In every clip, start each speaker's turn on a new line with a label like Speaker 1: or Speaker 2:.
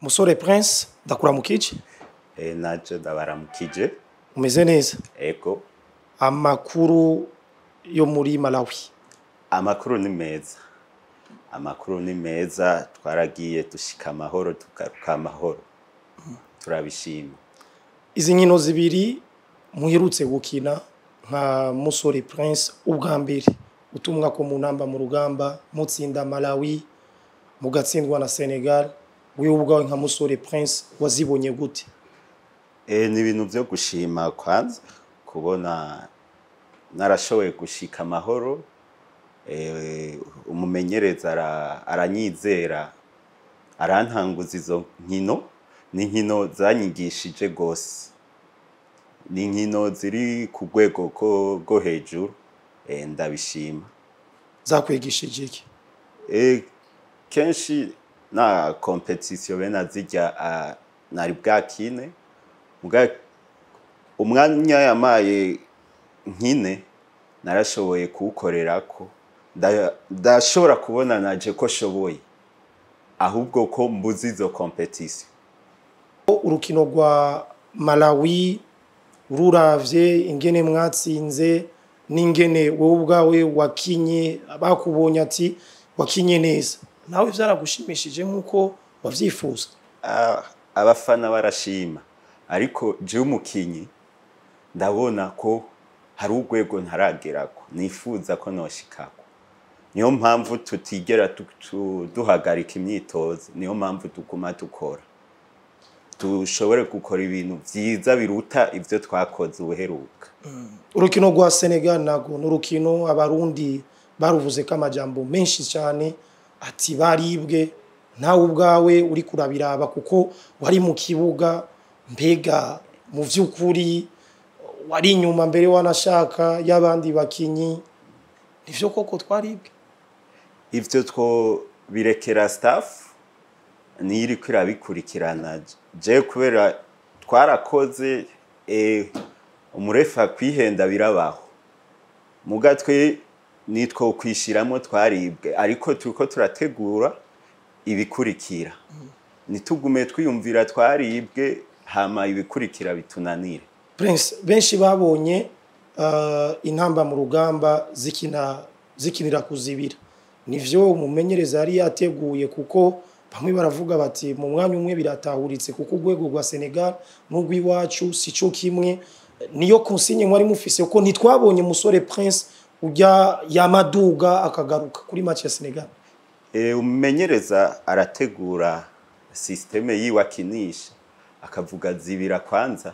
Speaker 1: Musore Prince ndakuramukije.
Speaker 2: Naje ndabaramukije.
Speaker 1: Umeze neza?
Speaker 2: Ego.
Speaker 1: Amakuru yo muri Malawi.
Speaker 2: Amakuru ni meza. Amakuru ni meza, twaragiye dushika amahoro tugaruka amahoro. Turabishima.
Speaker 1: Izi nkino zibiri muherutse gukina nka Musore Prince ubwa mbere utumwa ko mu ntamba mu rugamba mutsinda Malawi mugatsindwa na Senegal. Wewe ubwawe nka Musore Prince wazibonye gute?
Speaker 2: Ni ibintu byo gushima kwanza kubona narashoboye gushika amahoro. Umumenyereza aranyizera arantanguza izo nkino. Ni nkino zanyigishije gose. Ni nkino ziri ku rwego go hejuru. Ndabishima.
Speaker 1: Zakwigishije iki?
Speaker 2: Kenshi na competition bena zijya nari bwakine. Umwanya yamaye nkine narashoboye kuwukorerako. Ndashobora kubona naje ko shoboye. Ahubwo ko mbuzi izo competition.
Speaker 1: Urukino rwa Malawi ruravye ingene mwatsinze n'ingene wowe ubwawe wakinye bakubonye ati wakinye neza. Nawe vyaragushimishije nkuko wavyifuza?
Speaker 2: Abafana barashima. Ariko je umukinyi ndabona ko hari urwego ntaragerako. Nifuza ko noshikako. Niyo mpamvu tutigera duhagarika imyitozo. Niyo mpamvu tuguma dukora. Tushobore gukora ibintu vyiza biruta ivyo twakoze ubuheruka.
Speaker 1: Urukino rwa Senegal nago n'urukino abarundi baruvuze ko amajambo menshi cyane ati baribwe nawe ubwawe uri kurabiraba kuko wari mu kibuga. Mbega mu vy'ukuri wari inyuma mbere wanashaka y'abandi bakinyi nivyo koko twaribwe?
Speaker 2: Ivyo two birekera staff niri kwirabikurikirana. Je kubera twarakoze umurefa kwihenda birabaho. Mugatwe nitwo kwishiramo twaribwe ariko turiko turategura ibikurikira. Nitugume twiyumvira twaribwe hama ibikurikira bitunanire.
Speaker 1: Prince, benshi babonye intamba mu rugamba zikinira kuzibira. Nivyo umumenyereza yari yateguye kuko bamwe baravuga bati mu mwanya umwe biratahuritse kuko urwego rwa Senegal n'urw'iwacu sico kimwe. Niyo consigne mwari mufise uko ntitwabonye Musore Prince ujya yamaduga akagaruka kuri match ya Senegal.
Speaker 2: Umumenyereza arategura systeme yiwakinisha akavuga zibira kwanza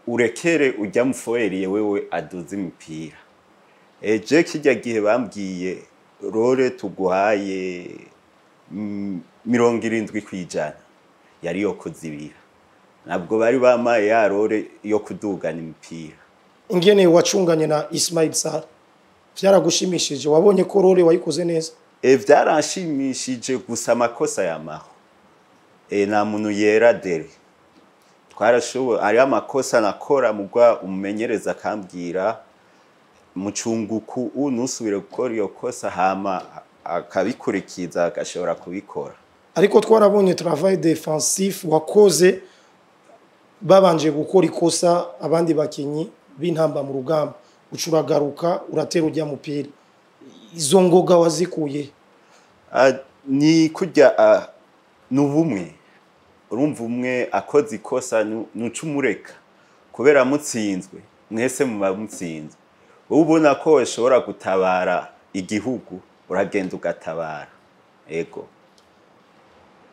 Speaker 2: urekere ujya mufoyeriye wewe aduze imipira. Je kijya gihe bambwiye rore tuguhaye 70% yari yo kuzibira. Nabwo bari bamaye ya rore yo kudugana imipira.
Speaker 1: Ingene wacunganye na Ismail Sarr vyaragushimishije? Wabonye ko rore wayikoze neza?
Speaker 2: Vyaranshimishije gusa amakosa yamaho. Na muntu yera dere. Twarashoboye ari amakosa nakora mugwa umumenyereza akambwira mucunguku unusubire gukora iyo kosa hama akabikurikiza agashobora kubikora.
Speaker 1: Ariko twarabonye travail défensif wakoze babanje gukora ikosa abandi bakinyi b'intamba mu rugamba ucuragaruka uratera ujya mupira. Izo ngoga wazikuye?
Speaker 2: Ni kujya nubumwe. Urumva umwe akoze ikosa nucumureka kubera mutsinzwe mwese mu bamutsinzwe. Ubona ko ushobora gutabara igihugu uragenda ugatabara. Ego.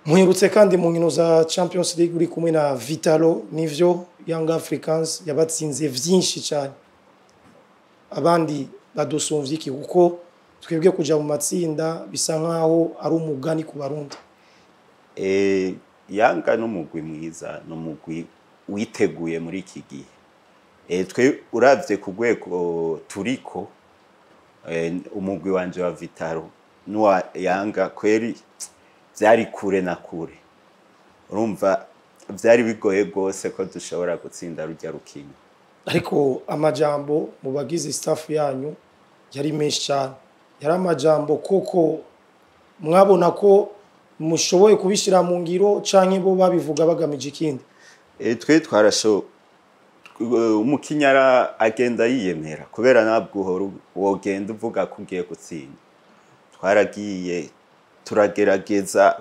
Speaker 1: Muherutse kandi mu nkino za Champions League uri kumwe na Vitalo. Nivyo Young Africans yabatsinze vyinshi cyane. Abandi badusumvye iki kuko twebwe kuja mu matsinda bisa nkaho ari umugani ku Barundi.
Speaker 2: Yanga n'umugwi mwiza n'umugwi witeguye muri iki gihe. Twe uravye ku rwego turiko umugwi wanje wa Vitalo n'uwa Yanga kweri vyari kure na kure. Urumva vyari bigoye gose ko dushobora gutsinda rujya rukinyo.
Speaker 1: Ariko amajambo mu bagize staff yanyu yari menshi cyane. Yari amajambo koko mwabona ko mushoboye kubishira mu ngiro canke bo babivuga bagamije ikindi?
Speaker 2: Twe twarasho umukinyara agenda yiyemera kubera nabwo uhora wogenda uvuga ko ugiye gutsinda. Twaragiye turagerageza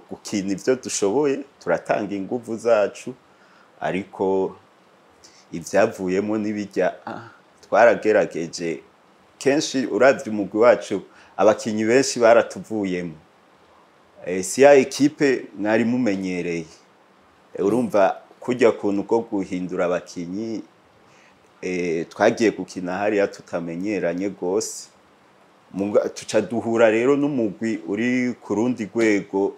Speaker 2: gukina ivyo dushoboye, turatanga inguvu zacu, ariko ivyavuyemo n'ibijya twaragerageje kenshi. Uravye umugwi wacu abakinyi benshi baratuvuyemo, si ya ekipe mwari mumenyereye. Urumva kujya kuntu ko guhindura abakinyi, twagiye gukina hariya tutamenyeranye gose, tuca duhura rero n'umugwi uri ku rundi rwego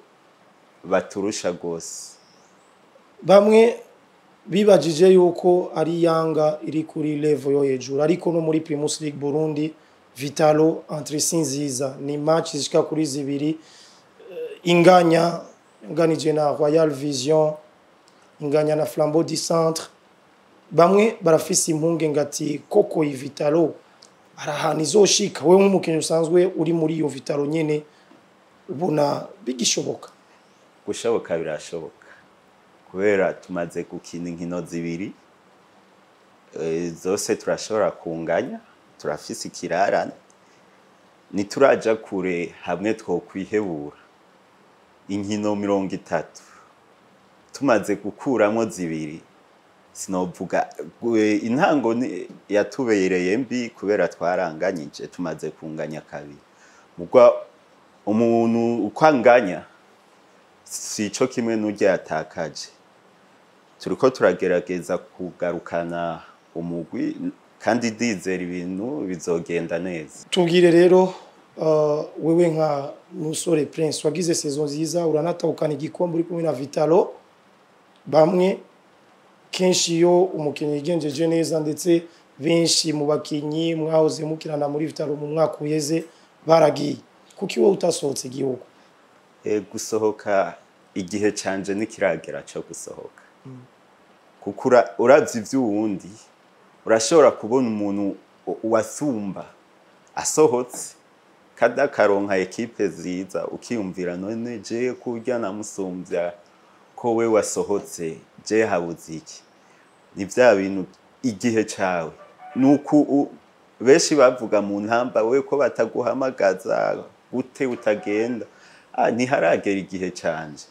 Speaker 2: baturusha gose.
Speaker 1: Bamwe bibajije yuko ari Yanga iri kuri level yo hejuru, ariko no muri Primus League Burundi Vitalo entre Sinziza ni match zishika kuri zibiri, inganije na Royal Vision, inganya na Flambeau du Centre. Bamwe barafise impunge ngati koko iyi Vitalo arahana izoshika. Wewe nk'umukinyi usanzwe uri muri iyo Vitalo nyene ubona bigishoboka?
Speaker 2: Gushoboka birashoboka, kubera tumaze gukina inkino zibiri, zose turashobora kunganya, turafise ikirarane, nituraja kure hamwe twokwihebura. Inkino 30 tumaze gukuramo zibiri, sinovuga intango yatubereye mbi kubera twaranganyije, tumaze kunganya kabiri. Mugwa umuntu ukwanganya sico kimwe n'urya yatakaje. Turiko turagerageza kugarukana umugwi kandi dizera ibintu bizogenda neza.
Speaker 1: Tubwire rero wewe nka Musore Prince wagize saison nziza, uranatahukana igikombe uri kumwe na Vitalo. Bamwe kenshi yo umukinyi yigenjeje neza, ndetse benshi mu bakinyi mwahoze mukirana muri Vitalo mu mwaka uheze baragiye. Kuki wowe utasohotse igihugu?
Speaker 2: Gusohoka igihe canje nikiragera cyo gusohoka. Kuko uravye ivy'uwundi urashobora kubona umuntu wasumba asohotse kada karonka ekipe ziza, ukiyumvira none je kurya namusumbya ko we wasohotse je habuze iki. Ni vya bintu igihe cawe nuko benshi bavuga mu ntamba we ko bataguhamagaza gute utagenda. Ntiharagera igihe canje,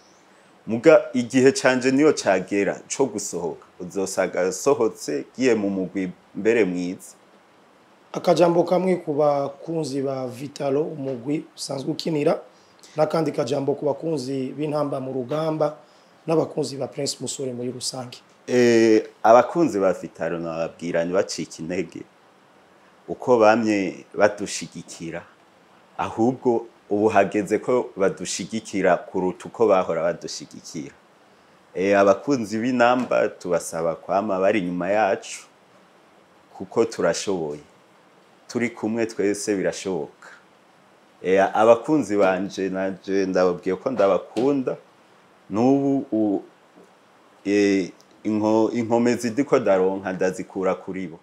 Speaker 2: muga igihe canje niyo cagera co gusohoka, uzosaga sohotse giye mu mugwi mbere mwiza.
Speaker 1: Akajambo kamwe ku bakunzi ba Vitalo umugwi usanzwe ukinira, nakandi kajambo ku bakunzi b'intamba mu rugamba n'abakunzi ba Prince Musore muri rusange.
Speaker 2: Abakunzi ba Vitalo nababwira ntibacike intege uko bamye badushigikira, ahubwo ubu hageze ko badushigikira kuruta uko bahora badushigikira. Abakunzi b'intamba tubasaba kwama bari nyuma yacu, kuko turashoboye, turi kumwe twese birashoboka. Abakunzi banje naje ndababwiye ko ndabakunda, n'ubu inkomezi ndiko daronka ndazikura kuri bo.